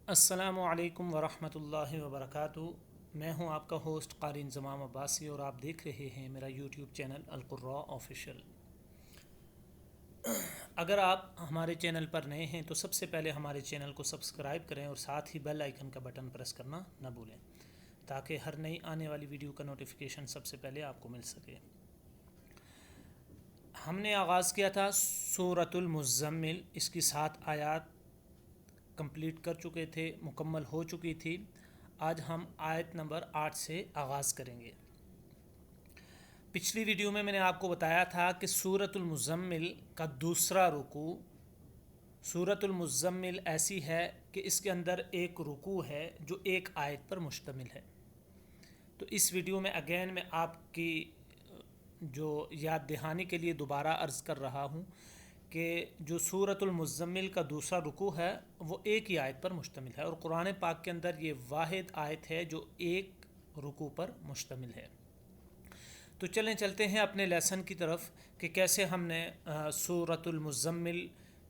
अस्सलामुअलैकुम वरहमतुल्लाहि वबरकातुहू। मैं हूं आपका होस्ट क़ारी इंज़माम अब्बासी और आप देख रहे हैं मेरा यूट्यूब चैनल अल-क़ुर्रा ऑफ़िशियल। अगर आप हमारे चैनल पर नए हैं तो सबसे पहले हमारे चैनल को सब्सक्राइब करें और साथ ही बेल आइकन का बटन प्रेस करना न भूलें ताकि हर नई आने वाली वीडियो का नोटिफिकेशन सबसे पहले आपको मिल सके। हमने आगाज़ किया था सूरतुल मुज़्ज़म्मिल, इसकी 7 आयत कंप्लीट कर चुके थे, मुकम्मल हो चुकी थी। आज हम आयत नंबर 8 से आगाज़ करेंगे। पिछली वीडियो में मैंने आपको बताया था कि सूरतुल मुज़्ज़म्मिल का दूसरा रुकू, सूरतुल मुज़्ज़म्मिल ऐसी है कि इसके अंदर एक रुकू है जो एक आयत पर मुश्तमिल है। तो इस वीडियो में अगेन मैं आपकी जो याद दहानी के लिए दोबारा अर्ज़ कर रहा हूँ कि जो सूरतुल मुज़्ज़म्मिल का दूसरा रुकू है वो एक ही आयत पर मुश्तमिल है और कुरान पाक के अंदर ये वाहिद आयत है जो एक रुकू पर मुश्तमिल है। तो चलते हैं अपने लेसन की तरफ कि कैसे हमने सूरतुल मुज़्ज़म्मिल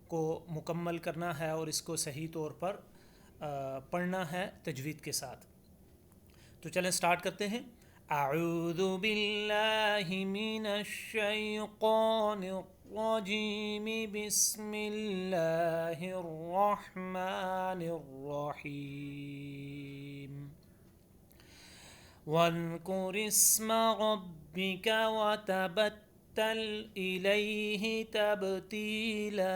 को मुकम्मल करना है और इसको सही तौर पर पढ़ना है तजवीद के साथ। तो चलें स्टार्ट करते हैं। अऊज़ु बिल्लाहि मिनश शैतानिर रजीम, बिस्मिल्लाहिर रहमानिर रहीम। वज़्कुर इस्म रब्बिका वतबत्तल इलैहि तबतीला।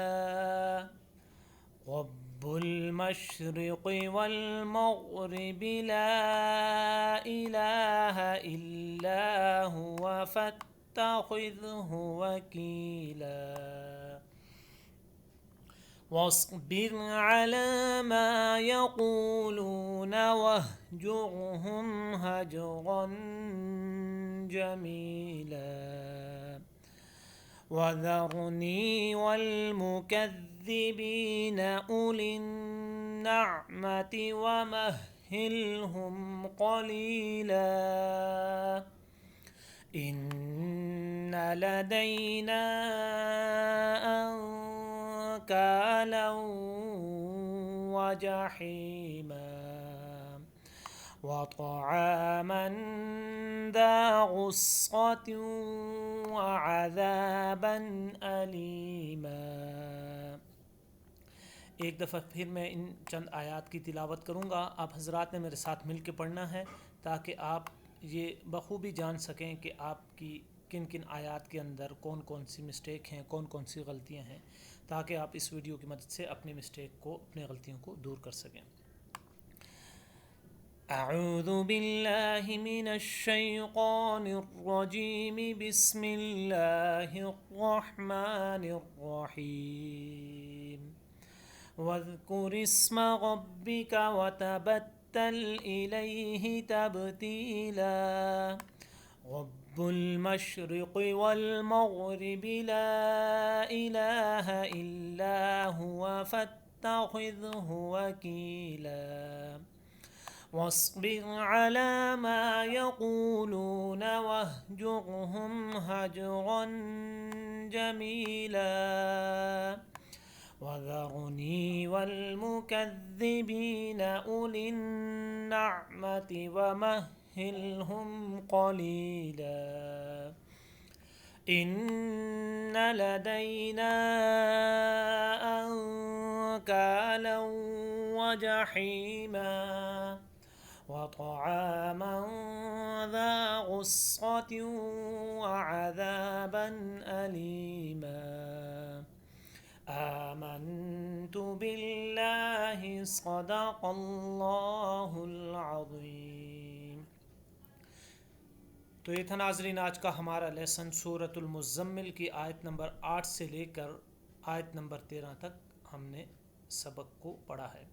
रब्बुल मशरिक़ि वल मग़रिबि ला इलाहा इल्ला हुवा फत्तख़िज़हु वकीला। वस्बिर अला मा यक़ूलून वहजुरहुम हजरन जमीला। वज़रनी वल मुकज़्ज़िबीन उलिन नअमति वमह्हिलहुम क़लीला। इन्न लदैना अंकाला व जहीमा व तआमन ज़ा गुस्सतिन व अज़ाबन अलीमा। एक दफ़ा फिर मैं इन चंद आयात की तिलावत करूँगा। आप हज़रात ने मेरे साथ मिल के पढ़ना है ताकि आप ये बखूबी जान सकें कि आपकी किन किन आयात के अंदर कौन कौन सी मिस्टेक हैं, कौन कौन सी गलतियां हैं, ताकि आप इस वीडियो की मदद से अपनी मिस्टेक को, अपनी गलतियों को दूर कर सकें। अऊज़ु बिल्लाहि मिनश शैतानिर रजीम, बिस्मिल्लाहिर रहमानिर रहीम। वज़्कुर इस्म रब्बिका वतबत्तल इलैहि तबतीला। रब्बुल मशरिक़ि वल मग़रिबि ला इलाहा इल्ला हुवा फत्तख़िज़हु वकीला। वस्बिर अला मा यक़ूलून वहजुरहुम हजरन जमीला। वज़रनी वल मुकज़्ज़िबीन उलिन नअमति वमह्हिलहुम क़लीला। इन्न लदैना अंकाला व जहीमा व तआमन ज़ा गुस्सतिन व अज़ाबन अलीमा। आमन्तु बिल्लाहि सदक़ल्लाहुल अज़ीम। तो ये था नाज़रीन आज का हमारा लेसन सूरतुल मुज़्ज़म्मिल की आयत नंबर 8 से लेकर आयत नंबर 13 तक हमने सबक को पढ़ा है।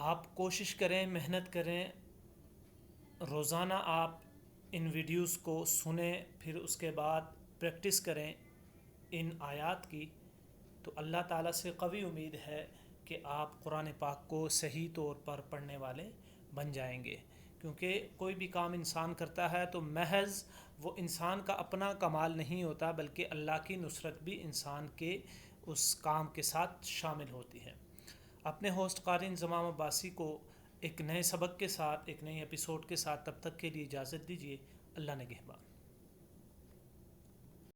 आप कोशिश करें, मेहनत करें, रोज़ाना आप इन वीडियोस को सुने, फिर उसके बाद प्रैक्टिस करें इन आयात की, तो अल्लाह ताला से कवी उम्मीद है कि आप कुरान पाक को सही तौर पर पढ़ने वाले बन जाएंगे। क्योंकि कोई भी काम इंसान करता है तो महज वो इंसान का अपना कमाल नहीं होता, बल्कि अल्लाह की नुसरत भी इंसान के उस काम के साथ शामिल होती है। अपने होस्ट क़ारी ज़माम अब्बासी को एक नए सबक के साथ, एक नए एपिसोड के साथ, तब तक के लिए इजाज़त दीजिए। अल्लाह निगहबान।